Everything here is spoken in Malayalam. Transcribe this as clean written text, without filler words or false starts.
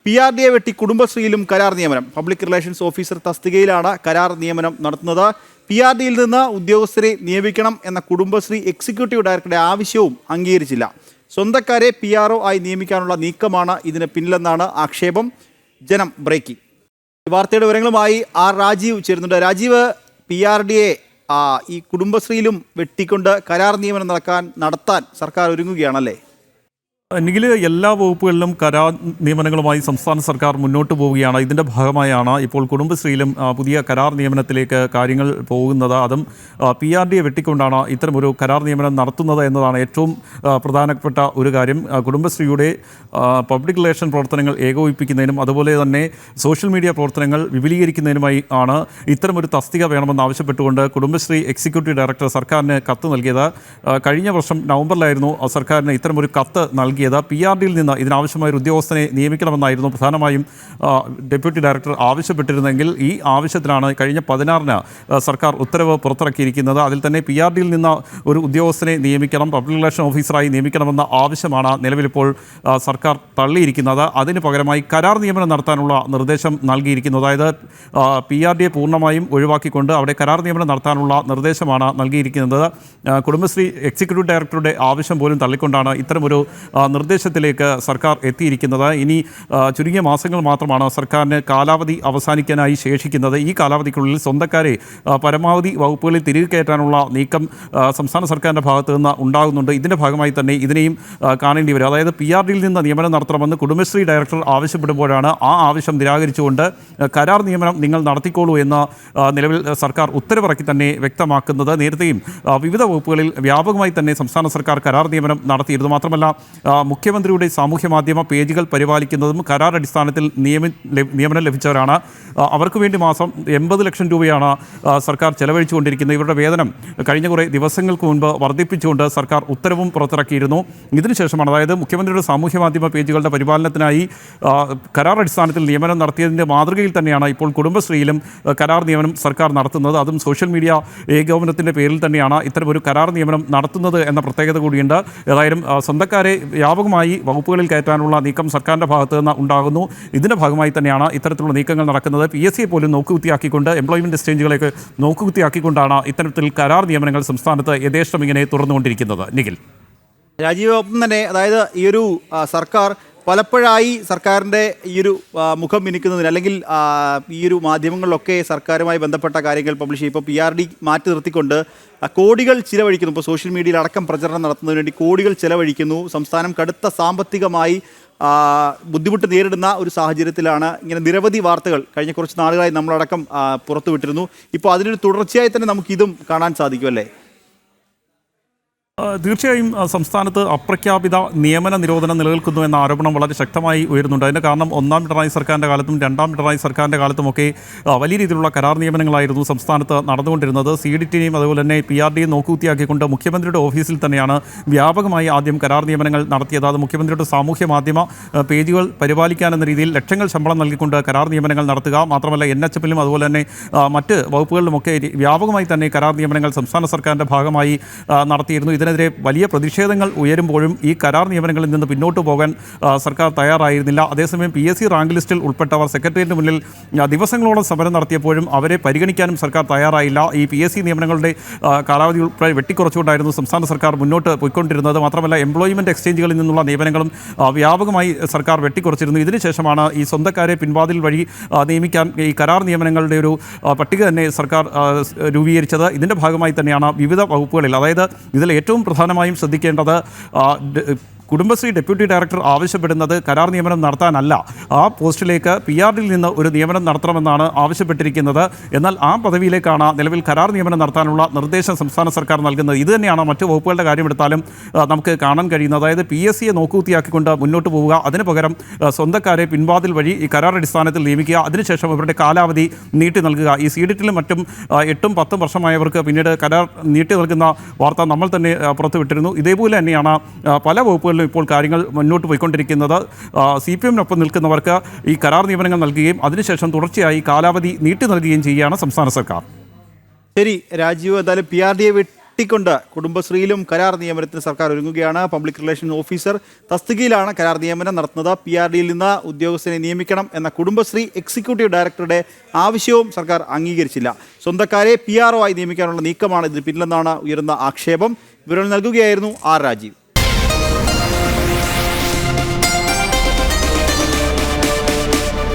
PRDA വെട്ടി കുടുംബശ്രീയിലും കരാർ നിയമനം. പബ്ലിക് റിലേഷൻസ് ഓഫീസർ തസ്തികയിലാണ് കരാർ നിയമനം നടത്തുന്നത്. PRDയിൽ നിന്ന് ഉദ്യോഗസ്ഥരെ നിയമിക്കണം എന്ന കുടുംബശ്രീ എക്സിക്യൂട്ടീവ് ഡയറക്ടറുടെ ആവശ്യവും അംഗീകരിച്ചില്ല. സ്വന്തക്കാരെ PRO ആയി നിയമിക്കാനുള്ള നീക്കമാണ് ഇതിന് പിന്നിലെന്നാണ് ആക്ഷേപം. ജനം ബ്രേക്കിംഗ്. വാർത്തയുടെ വിവരങ്ങളുമായി ആർ രാജീവ് ചേരുന്നുണ്ട്. രാജീവ്, PRDA ഈ കുടുംബശ്രീയിലും വെട്ടിക്കൊണ്ട് കരാർ നിയമനം നടത്താൻ സർക്കാർ ഒരുങ്ങുകയാണല്ലേ? എങ്കിൽ എല്ലാ വകുപ്പുകളിലും കരാർ നിയമനങ്ങളുമായി സംസ്ഥാന സർക്കാർ മുന്നോട്ട് പോവുകയാണ്. ഇതിൻ്റെ ഭാഗമായാണ് ഇപ്പോൾ കുടുംബശ്രീയിലും പുതിയ കരാർ നിയമനത്തിലേക്ക് കാര്യങ്ങൾ പോകുന്നത്. അതും PRDയെ വെട്ടിക്കൊണ്ടാണ് ഇത്തരമൊരു കരാർ നിയമനം നടത്തുന്നത് എന്നതാണ് ഏറ്റവും പ്രധാനപ്പെട്ട ഒരു കാര്യം. കുടുംബശ്രീയുടെ പബ്ലിക് റിലേഷൻ പ്രവർത്തനങ്ങൾ ഏകോപിപ്പിക്കുന്നതിനും അതുപോലെ തന്നെ സോഷ്യൽ മീഡിയ പ്രവർത്തനങ്ങൾ വിപുലീകരിക്കുന്നതിനുമായി ആണ് ഇത്തരമൊരു തസ്തിക വേണമെന്ന് ആവശ്യപ്പെട്ടുകൊണ്ട് കുടുംബശ്രീ എക്സിക്യൂട്ടീവ് ഡയറക്ടർ സർക്കാരിന് കത്ത് നൽകിയത്. കഴിഞ്ഞ വർഷം നവംബറിലായിരുന്നു സർക്കാരിന് ഇത്തരമൊരു കത്ത് നൽകിയത്. PRDയിൽ നിന്ന് ഇതിനാവശ്യമായ ഒരു ഉദ്യോഗസ്ഥനെ നിയമിക്കണമെന്നായിരുന്നു പ്രധാനമായും ഡെപ്യൂട്ടി ഡയറക്ടർ ആവശ്യപ്പെട്ടിരുന്നെങ്കിൽ ഈ ആവശ്യത്തിലാണ് കഴിഞ്ഞ 16-ന് സർക്കാർ ഉത്തരവ് പുറത്തിറക്കിയിരിക്കുന്നത്. അതിൽ തന്നെ PRDയിൽ നിന്ന് ഒരു ഉദ്യോഗസ്ഥനെ നിയമിക്കണം, പബ്ലിക് റിലേഷൻ ഓഫീസറായി നിയമിക്കണമെന്ന ആവശ്യമാണ് നിലവിലിപ്പോൾ സർക്കാർ തള്ളിയിരിക്കുന്നത്. അതിന് പകരമായി കരാർ നിയമനം നടത്താനുള്ള നിർദ്ദേശം നൽകിയിരിക്കുന്നത്. അതായത് PRDയെ പൂർണ്ണമായും ഒഴിവാക്കിക്കൊണ്ട് അവിടെ കരാർ നിയമനം നടത്താനുള്ള നിർദ്ദേശമാണ് നൽകിയിരിക്കുന്നത്. കുടുംബശ്രീ എക്സിക്യൂട്ടീവ് ഡയറക്ടറുടെ ആവശ്യം പോലും തള്ളിക്കൊണ്ടാണ് ഇത്തരമൊരു നിർദ്ദേശത്തിലേക്ക് സർക്കാർ എത്തിയിരിക്കുന്നത്. ഇനി ചുരുങ്ങിയ മാസങ്ങൾ മാത്രമാണ് സർക്കാരിന് കാലാവധി അവസാനിക്കാനായി ശേഷിക്കുന്നത്. ഈ കാലാവധിക്കുള്ളിൽ സ്വന്തക്കാരെ പരമാവധി വകുപ്പുകളിൽ തിരികെ കയറ്റാനുള്ള നീക്കം സംസ്ഥാന സർക്കാരിൻ്റെ ഭാഗത്തു നിന്ന് ഉണ്ടാകുന്നുണ്ട്. ഇതിൻ്റെ ഭാഗമായി തന്നെ ഇതിനെയും കാണേണ്ടി വരും. അതായത് PRDയിൽ നിന്ന് നിയമനം നടത്തണമെന്ന് കുടുംബശ്രീ ഡയറക്ടർ ആവശ്യപ്പെടുമ്പോഴാണ് ആ ആവശ്യം നിരാകരിച്ചുകൊണ്ട് കരാർ നിയമനം നിങ്ങൾ നടത്തിക്കോളൂ എന്ന് നിലവിൽ സർക്കാർ ഉത്തരവിറക്കി തന്നെ വ്യക്തമാക്കുന്നത്. നേരത്തെയും വിവിധ വകുപ്പുകളിൽ വ്യാപകമായി തന്നെ സംസ്ഥാന സർക്കാർ കരാർ നിയമനം നടത്തിയിരുന്നു. മാത്രമല്ല മുഖ്യമന്ത്രിയുടെ സാമൂഹ്യ മാധ്യമ പേജുകൾ പരിപാലിക്കുന്നതും കരാർ അടിസ്ഥാനത്തിൽ നിയമനം ലഭിച്ചവരാണ്. അവർക്ക് വേണ്ടി മാസം 80 ലക്ഷം രൂപയാണ് സർക്കാർ ചെലവഴിച്ചുകൊണ്ടിരിക്കുന്നത്. ഇവരുടെ വേതനം കഴിഞ്ഞ കുറേ ദിവസങ്ങൾക്ക് മുൻപ് വർദ്ധിപ്പിച്ചുകൊണ്ട് സർക്കാർ ഉത്തരവും പുറത്തിറക്കിയിരുന്നു. ഇതിനുശേഷമാണ്, അതായത് മുഖ്യമന്ത്രിയുടെ സാമൂഹ്യ മാധ്യമ പേജുകളുടെ പരിപാലനത്തിനായി കരാർ അടിസ്ഥാനത്തിൽ നിയമനം നടത്തിയതിൻ്റെ മാതൃകയിൽ തന്നെയാണ് ഇപ്പോൾ കുടുംബശ്രീയിലും കരാർ നിയമനം സർക്കാർ നടത്തുന്നത്. അതും സോഷ്യൽ മീഡിയ ഏകോപനത്തിൻ്റെ പേരിൽ തന്നെയാണ് ഇത്തരമൊരു കരാർ നിയമനം നടത്തുന്നത് എന്ന പ്രത്യേകത കൂടിയുണ്ട്. ഏതായാലും സ്വന്തക്കാരെ വ്യാപകമായി വകുപ്പുകളിൽ കയറ്റാനുള്ള നീക്കം സർക്കാരിൻ്റെ ഭാഗത്തു നിന്ന് ഉണ്ടാകുന്നു. ഇതിൻ്റെ ഭാഗമായി തന്നെയാണ് ഇത്തരത്തിലുള്ള നീക്കങ്ങൾ നടക്കുന്നത്. PSCയെ പോലും നോക്കുകുത്തിയാക്കിക്കൊണ്ട്, എംപ്ലോയ്മെൻറ്റ് എക്സ്ചേഞ്ചുകളേക്ക് നോക്കുകുത്തിയാക്കിക്കൊണ്ടാണ് ഇത്തരത്തിൽ കരാർ നിയമനങ്ങൾ സംസ്ഥാനത്ത് യഥേഷ്ടം ഇങ്ങനെ തുറന്നുകൊണ്ടിരിക്കുന്നത്. നിഖിൽ, രാജീവ്, ഒപ്പം തന്നെ അതായത് ഈ ഒരു സർക്കാർ പലപ്പോഴായി സർക്കാരിൻ്റെ ഈ ഒരു മുഖം മിനുക്കുന്നതിന് അല്ലെങ്കിൽ ഈ ഒരു മാധ്യമങ്ങളിലൊക്കെ സർക്കാരുമായി ബന്ധപ്പെട്ട കാര്യങ്ങൾ പബ്ലിഷ് ചെയ്യും. ഇപ്പോൾ PRD മാറ്റി നിർത്തിക്കൊണ്ട് കോടികൾ ചിലവഴിക്കുന്നു. ഇപ്പോൾ സോഷ്യൽ മീഡിയയിൽ അടക്കം പ്രചരണം നടത്തുന്നതിന് വേണ്ടി കോടികൾ ചിലവഴിക്കുന്നു. സംസ്ഥാനം കടുത്ത സാമ്പത്തികമായി ബുദ്ധിമുട്ട് നേരിടുന്ന ഒരു സാഹചര്യത്തിലാണ് ഇങ്ങനെ നിരവധി വാർത്തകൾ കഴിഞ്ഞ കുറച്ച് നാളുകളായി നമ്മളടക്കം പുറത്തുവിട്ടിരുന്നു. ഇപ്പോൾ അതിനൊരു തുടർച്ചയായി തന്നെ നമുക്കിതും കാണാൻ സാധിക്കുമല്ലേ? തീർച്ചയായും സംസ്ഥാനത്ത് അപ്രഖ്യാപിത നിയമന നിരോധനം നിലനിൽക്കുന്നു എന്ന ആരോപണം വളരെ ശക്തമായി ഉയരുന്നുണ്ട്. അതിൻ്റെ കാരണം ഒന്നാം പിണറായി സർക്കാരിൻ്റെ കാലത്തും രണ്ടാം പിണറായി സർക്കാരിൻ്റെ കാലത്തുമൊക്കെ വലിയ രീതിയിലുള്ള കരാർ നിയമനങ്ങളായിരുന്നു സംസ്ഥാനത്ത് നടന്നുകൊണ്ടിരുന്നത്. CDTനെയും അതുപോലെ തന്നെ PRDയെയും നോക്കുകുത്തിയാക്കിക്കൊണ്ട് മുഖ്യമന്ത്രിയുടെ ഓഫീസിൽ തന്നെയാണ് വ്യാപകമായി ആദ്യം കരാർ നിയമനങ്ങൾ നടത്തിയത്. അത് മുഖ്യമന്ത്രിയുടെ സാമൂഹ്യ മാധ്യമ പേജുകൾ പരിപാലിക്കാനെന്ന രീതിയിൽ ലക്ഷങ്ങൾ ശമ്പളം നൽകിക്കൊണ്ട് കരാർ നിയമനങ്ങൾ നടത്തുക. മാത്രമല്ല NHFലും അതുപോലെ തന്നെ മറ്റ് വകുപ്പുകളിലുമൊക്കെ വ്യാപകമായി തന്നെ കരാർ നിയമനങ്ങൾ സംസ്ഥാന സർക്കാരിൻ്റെ ഭാഗമായി നടത്തിയിരുന്നു. ഇതിനെതിരെ വലിയ പ്രതിഷേധങ്ങൾ ഉയരുമ്പോഴും ഈ കരാർ നിയമനങ്ങളിൽ നിന്ന് പിന്നോട്ട് പോകാൻ സർക്കാർ തയ്യാറായിരുന്നില്ല. അതേസമയം PSC റാങ്ക് ലിസ്റ്റിൽ ഉൾപ്പെട്ടവർ സെക്രട്ടേറിയറ്റിന് മുന്നിൽ ദിവസങ്ങളോളം സമരം നടത്തിയപ്പോഴും അവരെ പരിഗണിക്കാനും സർക്കാർ തയ്യാറായില്ല. ഈ PSC നിയമനങ്ങളുടെ കാലാവധി ഉൾപ്പെടെ വെട്ടിക്കുറച്ചുകൊണ്ടായിരുന്നു സംസ്ഥാന സർക്കാർ മുന്നോട്ട് പോയിക്കൊണ്ടിരുന്നത്. മാത്രമല്ല എംപ്ലോയ്മെൻറ്റ് എക്സ്ചേഞ്ചുകളിൽ നിന്നുള്ള നിയമനങ്ങളും വ്യാപകമായി സർക്കാർ വെട്ടിക്കുറച്ചിരുന്നു. ഇതിനുശേഷമാണ് ഈ സ്വന്തക്കാരെ പിൻവാതിൽ വഴി നിയമിക്കാൻ ഈ കരാർ നിയമനങ്ങളുടെ ഒരു പട്ടിക തന്നെ സർക്കാർ രൂപീകരിച്ചത്. ഇതിൻ്റെ ഭാഗമായി തന്നെയാണ് വിവിധ വകുപ്പുകളിൽ, അതായത് ഇതിൽ ഏറ്റവും പ്രധാനമായും ശ്രദ്ധിക്കേണ്ടത് കുടുംബശ്രീ ഡെപ്യൂട്ടി ഡയറക്ടർ ആവശ്യപ്പെടുന്നത് കരാർ നിയമനം നടത്താനല്ല, ആ പോസ്റ്റിലേക്ക് PRDയിൽ നിന്ന് ഒരു നിയമനം നടത്തണമെന്നാണ് ആവശ്യപ്പെട്ടിരിക്കുന്നത്. എന്നാൽ ആ പദവിയിലേക്കാണ് നിലവിൽ കരാർ നിയമനം നടത്താനുള്ള നിർദ്ദേശം സംസ്ഥാന സർക്കാർ നൽകുന്നത്. ഇത് തന്നെയാണ് മറ്റ് വകുപ്പുകളുടെ കാര്യമെടുത്താലും നമുക്ക് കാണാൻ കഴിയുന്നത്. അതായത് PSCയെ നോക്കുകുത്തിയാക്കിക്കൊണ്ട് മുന്നോട്ട് പോവുക, അതിന് പകരം സ്വന്തക്കാരെ പിൻവാതിൽ വഴി ഈ കരാർ അടിസ്ഥാനത്തിൽ നിയമിക്കുക, അതിനുശേഷം ഇവരുടെ കാലാവധി നീട്ടി നൽകുക. ഈ CDTലും മറ്റും 8-10 വർഷമായവർക്ക് പിന്നീട് കരാർ നീട്ടി നൽകുന്ന വാർത്ത നമ്മൾ തന്നെ പുറത്തുവിട്ടിരുന്നു. ഇതേപോലെ തന്നെയാണ് പല വകുപ്പുകളിലും ഇപ്പോൾ കാര്യങ്ങൾ മുന്നോട്ട് പോയിക്കൊണ്ടിരിക്കുന്നത്. CPMനൊപ്പം നിൽക്കുന്നവർക്ക് ഈ കരാർ നിയമനങ്ങൾ നൽകുകയും അതിനുശേഷം തുടർച്ചയായി കാലാവധി നീട്ടി നൽകുകയും ചെയ്യുകയാണ് സംസ്ഥാന സർക്കാർ. ശരി രാജീവ്, എന്തായാലും PRDയെ വെട്ടിക്കൊണ്ട് കുടുംബശ്രീയിലും കരാർ നിയമനത്തിന് സർക്കാർ ഒരുങ്ങുകയാണ്. പബ്ലിക് റിലേഷൻ ഓഫീസർ തസ്തികയിലാണ് കരാർ നിയമനം നടത്തുന്നത്. PRDയിൽ നിന്ന് ഉദ്യോഗസ്ഥനെ നിയമിക്കണം എന്ന കുടുംബശ്രീ എക്സിക്യൂട്ടീവ് ഡയറക്ടറുടെ ആവശ്യവും സർക്കാർ അംഗീകരിച്ചില്ല. സ്വന്തക്കാരെ PRO ആയി നിയമിക്കാനുള്ള നീക്കമാണ് ഇതിന് പിന്നിലെന്നാണ് ഉയർന്ന ആക്ഷേപം. വിവരങ്ങൾ നൽകുകയായിരുന്നു R. രാജീവ്.